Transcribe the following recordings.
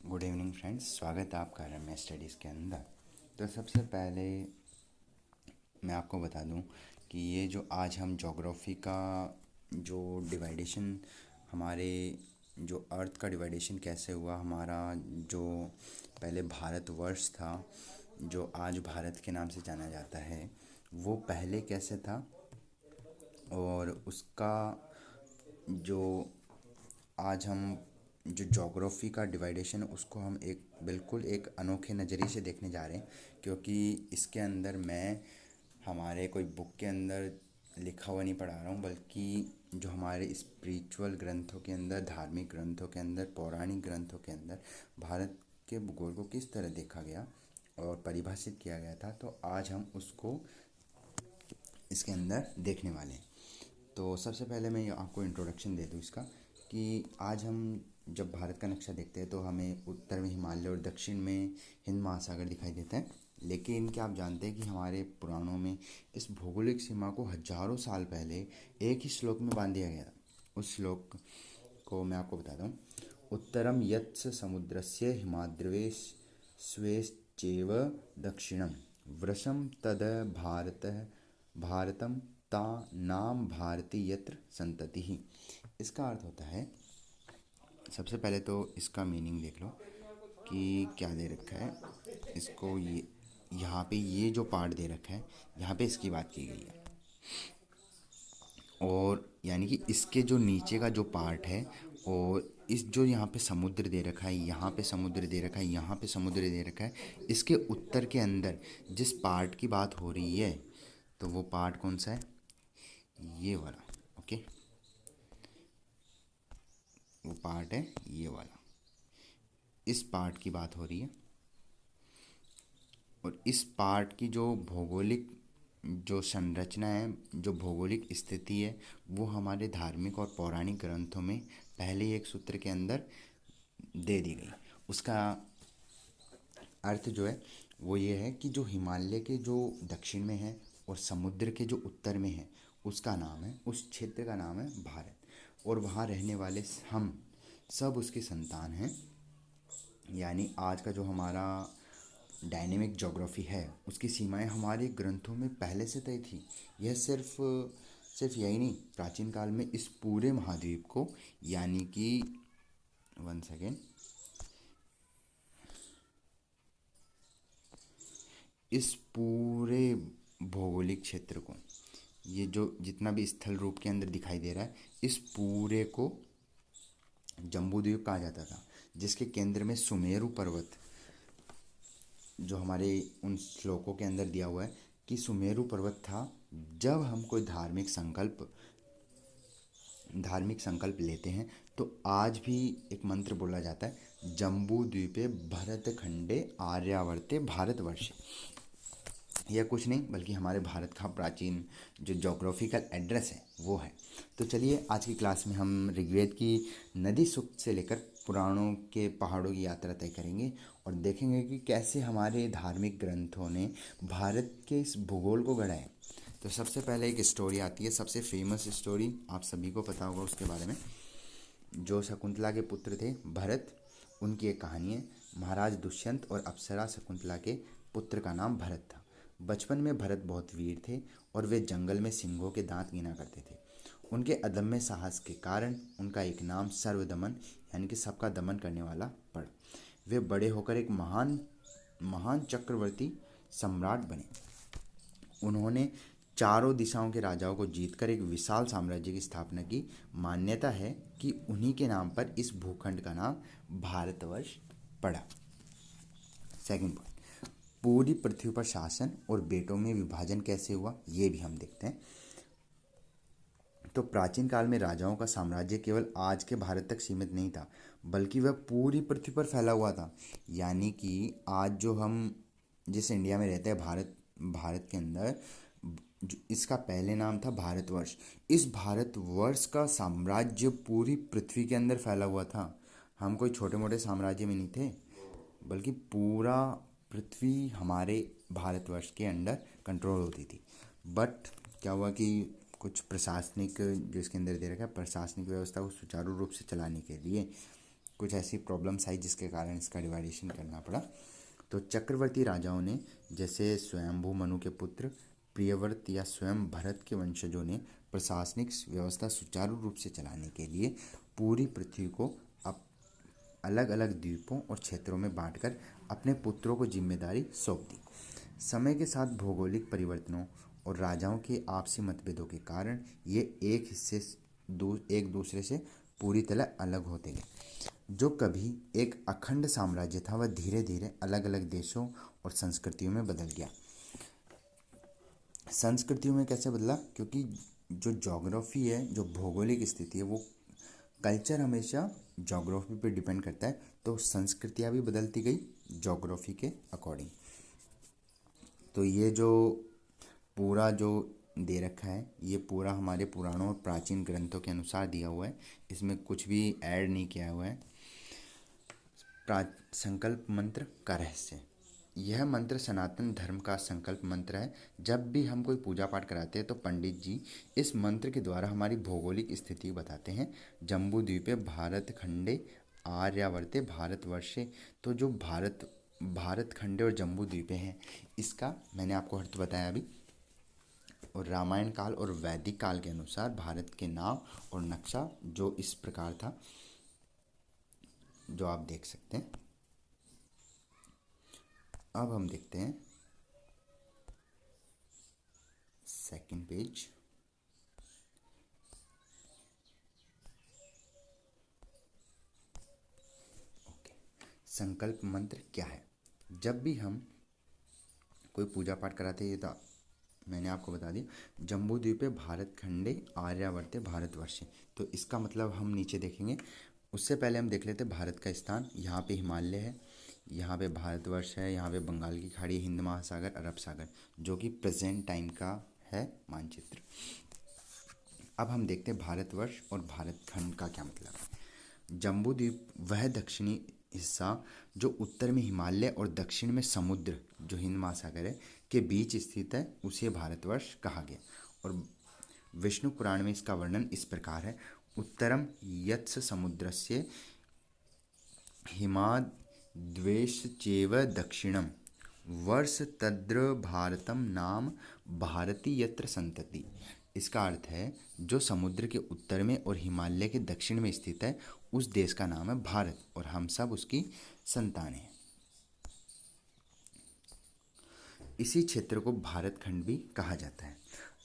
Good evening friends, स्वागत है आपका रमेश स्टडीज़ के अंदर। तो सबसे पहले मैं आपको बता दूं कि ये जो आज हम ज्योग्राफी का जो डिवाइडेशन हमारे जो अर्थ का डिवाइडेशन कैसे हुआ, हमारा जो पहले भारतवर्ष था जो आज भारत के नाम से जाना जाता है, वो पहले कैसे था और उसका जो आज हम जो ज्योग्राफी का डिवाइडेशन है उसको हम एक बिल्कुल एक अनोखे नज़रिए से देखने जा रहे हैं। क्योंकि इसके अंदर मैं हमारे कोई बुक के अंदर लिखा हुआ नहीं पढ़ा रहा हूँ, बल्कि जो हमारे स्पिरिचुअल ग्रंथों के अंदर, धार्मिक ग्रंथों के अंदर, पौराणिक ग्रंथों के अंदर भारत के भूगोल को किस तरह देखा गया और परिभाषित किया गया था, तो आज हम उसको इसके अंदर देखने वाले हैं। तो सबसे पहले मैं आपको इंट्रोडक्शन दे दूँ इसका कि आज हम जब भारत का नक्शा देखते हैं तो हमें उत्तर में हिमालय और दक्षिण में हिंद महासागर दिखाई देता है। लेकिन क्या आप जानते हैं कि हमारे पुराणों में इस भौगोलिक सीमा को हजारों साल पहले एक ही श्लोक में बांध दिया गया था। उस श्लोक को मैं आपको बताता हूँ। उत्तरम यत्स समुद्रस्य हिमाद्रवेश स्वेश्चैव दक्षिणम वृषम तद भारत भारतम ता नाम भारती यत्र संतति ही। इसका अर्थ होता है, सबसे पहले तो इसका मीनिंग देख लो कि क्या दे रखा है। इसको ये यहाँ पे ये जो पार्ट दे रखा है, यहाँ पे इसकी बात की गई है। और यानी कि इसके जो नीचे का जो पार्ट है और इस जो यहाँ पे समुद्र दे रखा है, यहाँ पे समुद्र दे रखा है, यहाँ पे समुद्र दे रखा है, इसके उत्तर के अंदर जिस पार्ट की बात हो रही है तो वो पार्ट कौन सा है? ये वाला। ओके, वो पार्ट है ये वाला। इस पार्ट की बात हो रही है और इस पार्ट की जो भौगोलिक जो संरचना है, जो भौगोलिक स्थिति है, वो हमारे धार्मिक और पौराणिक ग्रंथों में पहले ही एक सूत्र के अंदर दे दी गई। उसका अर्थ जो है वो ये है कि जो हिमालय के जो दक्षिण में है और समुद्र के जो उत्तर में है, उसका नाम है, उस क्षेत्र का नाम है भारत। और वहाँ रहने वाले हम सब उसकी संतान हैं। यानी आज का जो हमारा डायनेमिक ज्योग्राफी है उसकी सीमाएं हमारे ग्रंथों में पहले से तय थी। यह सिर्फ यही नहीं, प्राचीन काल में इस पूरे महाद्वीप को, यानी कि वन सेकेंड, इस पूरे भौगोलिक क्षेत्र को, ये जो जितना भी स्थल रूप के अंदर दिखाई दे रहा है, इस पूरे को जम्बूद्वीप कहा जाता था, जिसके केंद्र में सुमेरु पर्वत, जो हमारे उन श्लोकों के अंदर दिया हुआ है कि सुमेरु पर्वत था। जब हम कोई धार्मिक संकल्प लेते हैं तो आज भी एक मंत्र बोला जाता है, जम्बू द्वीपे भरत खंडे आर्यावर्ते भारतवर्षे। यह कुछ नहीं बल्कि हमारे भारत का प्राचीन जो ज्योग्राफिकल एड्रेस है वो है। तो चलिए आज की क्लास में हम ऋग्वेद की नदी सूक्त से लेकर पुराणों के पहाड़ों की यात्रा तय करेंगे और देखेंगे कि कैसे हमारे धार्मिक ग्रंथों ने भारत के इस भूगोल को गढ़ा है। तो सबसे पहले एक स्टोरी आती है, सबसे फेमस स्टोरी, आप सभी को पता होगा उसके बारे में। जो शकुंतला के पुत्र थे भरत, उनकी एक कहानी है। महाराज दुष्यंत और अप्सरा शकुंतला के पुत्र का नाम भरत था। बचपन में भरत बहुत वीर थे और वे जंगल में सिंहों के दांत गिना करते थे। उनके अदम्य साहस के कारण उनका एक नाम सर्वदमन, यानी कि सबका दमन करने वाला, पड़ा। वे बड़े होकर एक महान महान चक्रवर्ती सम्राट बने। उन्होंने चारों दिशाओं के राजाओं को जीतकर एक विशाल साम्राज्य की स्थापना की। मान्यता है कि उन्हीं के नाम पर इस भूखंड का नाम भारतवर्ष पड़ा। सेकंड पॉइंट, पूरी पृथ्वी पर शासन और बेटों में विभाजन कैसे हुआ, ये भी हम देखते हैं। तो प्राचीन काल में राजाओं का साम्राज्य केवल आज के भारत तक सीमित नहीं था, बल्कि वह पूरी पृथ्वी पर फैला हुआ था। यानी कि आज जो हम जिस इंडिया में रहते हैं, भारत के अंदर, इसका पहले नाम था भारतवर्ष। इस भारतवर्ष का साम्राज्य पूरी पृथ्वी के अंदर फैला हुआ था। हम कोई छोटे मोटे साम्राज्य में नहीं थे, बल्कि पूरा पृथ्वी हमारे भारतवर्ष के अंडर कंट्रोल होती थी। बट क्या हुआ कि कुछ प्रशासनिक, जो इसके अंदर दे रखा है, प्रशासनिक व्यवस्था को सुचारू रूप से चलाने के लिए कुछ ऐसी प्रॉब्लम्स आई जिसके कारण इसका डिवाइडेशन करना पड़ा। तो चक्रवर्ती राजाओं ने, जैसे स्वयंभू मनु के पुत्र प्रियव्रत या स्वयं भरत के वंशजों ने, प्रशासनिक व्यवस्था सुचारू रूप से चलाने के लिए पूरी पृथ्वी को अब अलग अलग द्वीपों और क्षेत्रों में बांटकर अपने पुत्रों को जिम्मेदारी सौंप दी। समय के साथ भौगोलिक परिवर्तनों और राजाओं के आपसी मतभेदों के कारण ये एक दूसरे से पूरी तरह अलग होते गए। जो कभी एक अखंड साम्राज्य था वह धीरे धीरे अलग अलग देशों और संस्कृतियों में बदल गया। संस्कृतियों में कैसे बदला? क्योंकि जो ज्योग्राफी है, जो भौगोलिक स्थिति है, वो कल्चर हमेशा ज्योग्राफी पे डिपेंड करता है, तो संस्कृतियाँ भी बदलती गई ज्योग्राफी के अकॉर्डिंग। तो ये जो पूरा जो दे रखा है, ये पूरा हमारे पुराणों और प्राचीन ग्रंथों के अनुसार दिया हुआ है, इसमें कुछ भी ऐड नहीं किया हुआ है। संकल्प मंत्र का रहस्य। यह मंत्र सनातन धर्म का संकल्प मंत्र है। जब भी हम कोई पूजा पाठ कराते हैं तो पंडित जी इस मंत्र के द्वारा हमारी भौगोलिक स्थिति बताते हैं। जम्बू द्वीपे भारत खंडे आर्यावर्ते भारतवर्षे। तो जो भारत खंडे और जम्बू द्वीपे हैं, इसका मैंने आपको अर्थ बताया अभी। और रामायण काल और वैदिक काल के अनुसार भारत के नाम और नक्शा जो इस प्रकार था, जो आप देख सकते हैं। अब हम देखते हैं सेकंड पेज। ओके, संकल्प मंत्र क्या है? जब भी हम कोई पूजा पाठ कराते हैं तो मैंने आपको बता दिया, जम्बू द्वीपे भारत खंडे आर्यावर्ते भारतवर्षे। तो इसका मतलब हम नीचे देखेंगे। उससे पहले हम देख लेते हैं भारत का स्थान। यहाँ पे हिमालय है, यहाँ पे भारतवर्ष है, यहाँ पे बंगाल की खाड़ी, हिंद महासागर, अरब सागर, जो कि प्रेजेंट टाइम का है मानचित्र। अब हम देखते हैं भारतवर्ष और भारत खंड का क्या मतलब है। जम्बू द्वीप वह दक्षिणी हिस्सा जो उत्तर में हिमालय और दक्षिण में समुद्र, जो हिंद महासागर है, के बीच स्थित है, उसे भारतवर्ष कहा गया। और विष्णु पुराण में इसका वर्णन इस प्रकार है। उत्तरम यत्स समुद्रस्य हिमाद्वेश्चैव दक्षिणम वर्ष तद्र भारतम नाम भारती यत्र संतति। इसका अर्थ है, जो समुद्र के उत्तर में और हिमालय के दक्षिण में स्थित है, उस देश का नाम है भारत और हम सब उसकी संतान हैं। इसी क्षेत्र को भारत खंड भी कहा जाता है।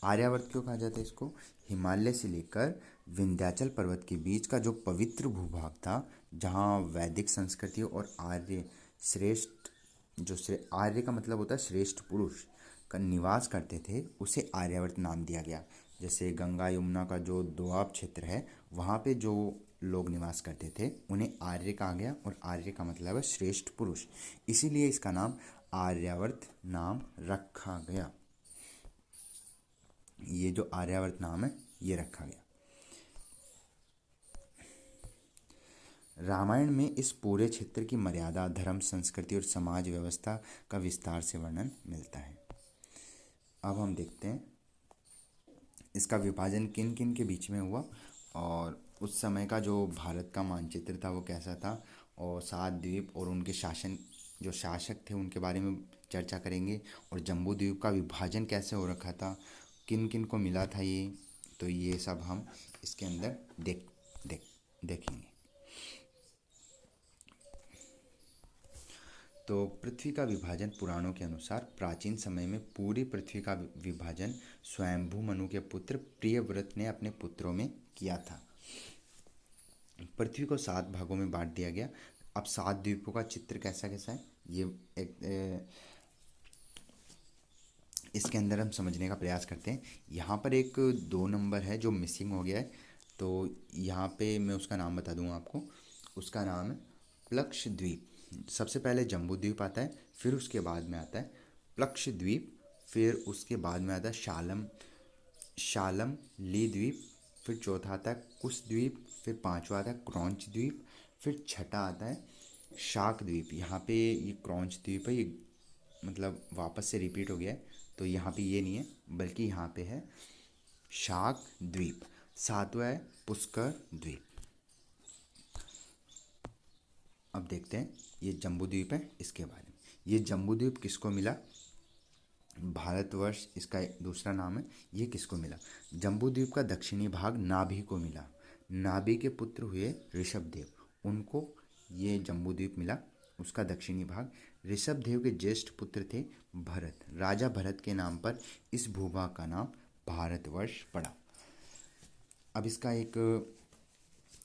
आर्यावर्त क्यों कहा जाता है इसको? हिमालय से लेकर विंध्याचल पर्वत के बीच का जो पवित्र भूभाग था, जहाँ वैदिक संस्कृति और आर्य आर्य का मतलब होता है श्रेष्ठ पुरुष, का निवास करते थे, उसे आर्यावर्त नाम दिया गया। जैसे गंगा यमुना का जो दोआब क्षेत्र है, वहाँ पे जो लोग निवास करते थे उन्हें आर्य कहा गया, और आर्य का मतलब है श्रेष्ठ पुरुष, इसीलिए इसका नाम आर्यावर्त नाम रखा गया। ये जो आर्यावर्त नाम है ये रखा गया। रामायण में इस पूरे क्षेत्र की मर्यादा, धर्म, संस्कृति और समाज व्यवस्था का विस्तार से वर्णन मिलता है। अब हम देखते हैं इसका विभाजन किन किन के बीच में हुआ और उस समय का जो भारत का मानचित्र था वो कैसा था, और 7 द्वीप और उनके जो शासक थे उनके बारे में चर्चा करेंगे, और जम्बू द्वीप का विभाजन कैसे हो रखा था, किन किन को मिला था ये, तो ये सब हम इसके अंदर देखेंगे। तो पृथ्वी का विभाजन पुराणों के अनुसार प्राचीन समय में पूरी पृथ्वी का विभाजन स्वयंभू मनु के पुत्र प्रियव्रत ने अपने पुत्रों में किया था। पृथ्वी को 7 भागों में बांट दिया गया। अब 7 द्वीपों का चित्र कैसा कैसा है ये इसके अंदर हम समझने का प्रयास करते हैं। यहाँ पर एक 2 नंबर है जो मिसिंग हो गया है, तो यहाँ पे मैं उसका नाम बता दूँगा आपको। उसका नाम है प्लक्ष द्वीप। सबसे पहले जम्बू द्वीप आता है, फिर उसके बाद में आता है प्लक्ष द्वीप, फिर उसके बाद में आता है शालम ली द्वीप, फिर चौथा आता है कुश द्वीप, फिर 5वां आता है क्रौंच द्वीप, फिर छठा आता है शाक द्वीप। यहाँ पे ये क्रौंच द्वीप है, ये मतलब वापस से रिपीट हो गया है, तो यहाँ पे ये नहीं है बल्कि यहाँ पे है शाक द्वीप। 7वां है पुष्कर द्वीप। अब देखते हैं ये जम्बू द्वीप है, इसके बारे में। ये जम्बू द्वीप किसको मिला? भारतवर्ष इसका दूसरा नाम है। ये किसको मिला? जम्बू द्वीप का दक्षिणी भाग नाभि को मिला। नाभि के पुत्र हुए ऋषभदेव, उनको ये जम्बू द्वीप मिला, उसका दक्षिणी भाग। ऋषभदेव के ज्येष्ठ पुत्र थे भरत। राजा भरत के नाम पर इस भूभाग का नाम भारतवर्ष पड़ा। अब इसका एक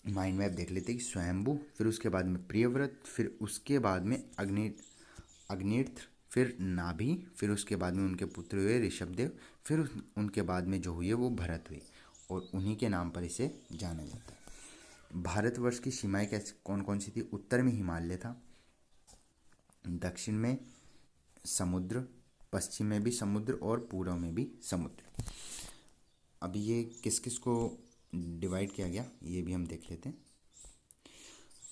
माइंड मैप देख लेते हैं कि स्वयंभू, फिर उसके बाद में प्रियव्रत, फिर उसके बाद में अग्निर्थ, फिर नाभि, फिर उसके बाद में उनके पुत्र हुए ऋषभदेव, फिर उनके बाद में जो हुए वो भरत हुए, और उन्हीं के नाम पर इसे जाना जाता है। भारतवर्ष की सीमाएं कैसे कौन कौन सी थी? उत्तर में हिमालय था, दक्षिण में समुद्र, पश्चिम में भी समुद्र और पूर्व में भी समुद्र। अब ये किस किस को डिवाइड किया गया ये भी हम देख लेते हैं।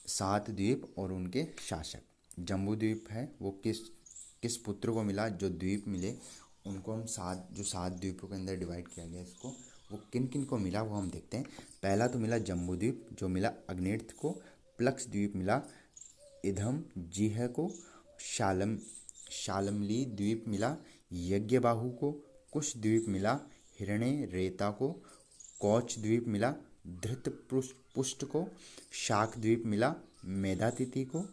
7 द्वीप और उनके शासक। जम्बू द्वीप है वो किस पुत्र को मिला? जो द्वीप मिले उनको हम 7 द्वीपों के अंदर डिवाइड किया गया इसको, वो किन किन को मिला वो हम देखते हैं। पहला तो मिला जम्बू द्वीप, जो मिला अग्निर्थ को। प्लक्स द्वीप मिला इधम जीह को। शालमली द्वीप मिला यज्ञबाहु को। कुश द्वीप मिला हिरण्य रेता को। कौच द्वीप मिला धृतपुष्ट को। शाक द्वीप मिला मेधातिथि को।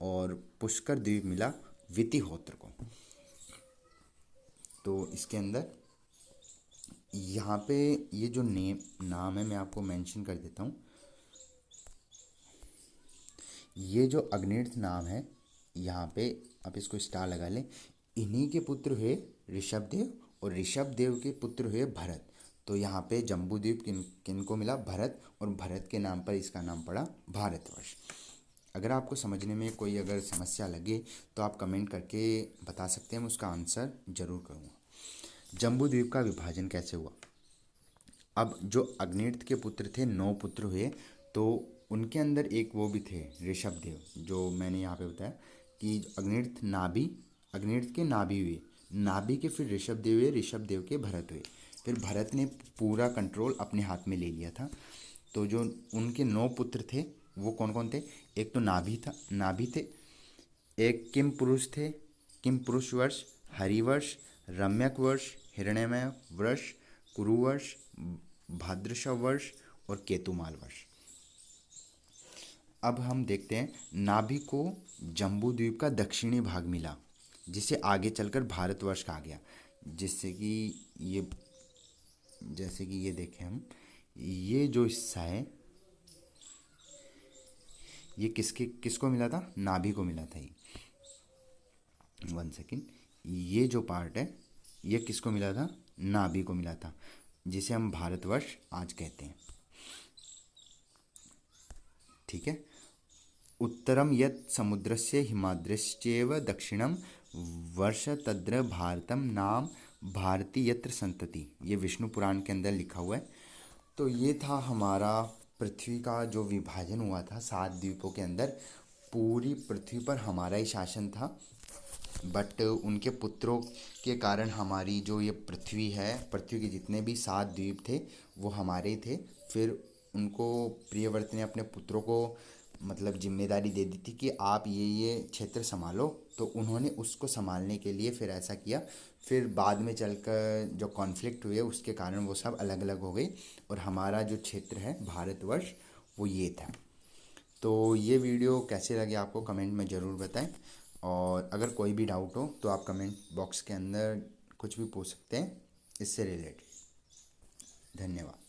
और पुष्कर द्वीप मिला वितिहोत्र को। तो इसके अंदर यहाँ पे ये जो नाम है मैं आपको मेंशन कर देता हूँ। ये जो अग्निर्थ नाम है यहाँ पे आप इसको स्टार लगा लें। इन्हीं के पुत्र हुए ऋषभदेव, और ऋषभदेव के पुत्र हुए भरत। तो यहाँ पे जम्बू द्वीप किन को मिला? भरत, और भरत के नाम पर इसका नाम पड़ा भारतवर्ष। अगर आपको समझने में कोई अगर समस्या लगे तो आप कमेंट करके बता सकते हैं, मैं उसका आंसर जरूर करूँगा। जम्बू द्वीप का विभाजन कैसे हुआ? अब जो अग्निर्थ के पुत्र थे 9 पुत्र हुए, तो उनके अंदर एक वो भी थे ऋषभदेव, जो मैंने यहाँ पे बताया कि अग्निर्थ के नाभि हुए, नाभि के फिर ऋषभदेव हुए, ऋषभदेव के भरत हुए, फिर भरत ने पूरा कंट्रोल अपने हाथ में ले लिया था। तो जो उनके 9 पुत्र थे वो कौन कौन थे? एक तो नाभि थे, एक किम पुरुष वर्ष, हरिवर्ष, रम्यक वर्ष, हिरण्यमय वर्ष, कुरुवर्ष, भाद्रशव वर्ष और केतुमाल वर्ष। अब हम देखते हैं नाभि को जम्बू द्वीप का दक्षिणी भाग मिला, जिसे आगे चलकर भारतवर्ष कहा गया। जैसे कि ये देखें हम, ये जो हिस्सा है ये किसको मिला था? नाभि को मिला था। ये 1 सेकेंड, ये जो पार्ट है ये किसको मिला था? नाभि को मिला था, जिसे हम भारतवर्ष आज कहते हैं। ठीक है। उत्तरम यत् समुद्रस्य हिमाद्रश्चैव दक्षिणम वर्ष तद्र भारतम नाम भारती यत्र संतति। ये विष्णु पुराण के अंदर लिखा हुआ है। तो ये था हमारा पृथ्वी का जो विभाजन हुआ था 7 द्वीपों के अंदर। पूरी पृथ्वी पर हमारा ही शासन था, बट उनके पुत्रों के कारण हमारी जो ये पृथ्वी है, पृथ्वी के जितने भी 7 द्वीप थे वो हमारे ही थे। फिर उनको प्रियव्रत ने अपने पुत्रों को मतलब जिम्मेदारी दे दी थी कि आप ये क्षेत्र संभालो, तो उन्होंने उसको संभालने के लिए फिर ऐसा किया। फिर बाद में चलकर जो कॉन्फ्लिक्ट हुए उसके कारण वो सब अलग अलग हो गई, और हमारा जो क्षेत्र है भारतवर्ष वो ये था। तो ये वीडियो कैसे लगे आपको कमेंट में ज़रूर बताएं, और अगर कोई भी डाउट हो तो आप कमेंट बॉक्स के अंदर कुछ भी पूछ सकते हैं इससे रिलेटेड। धन्यवाद।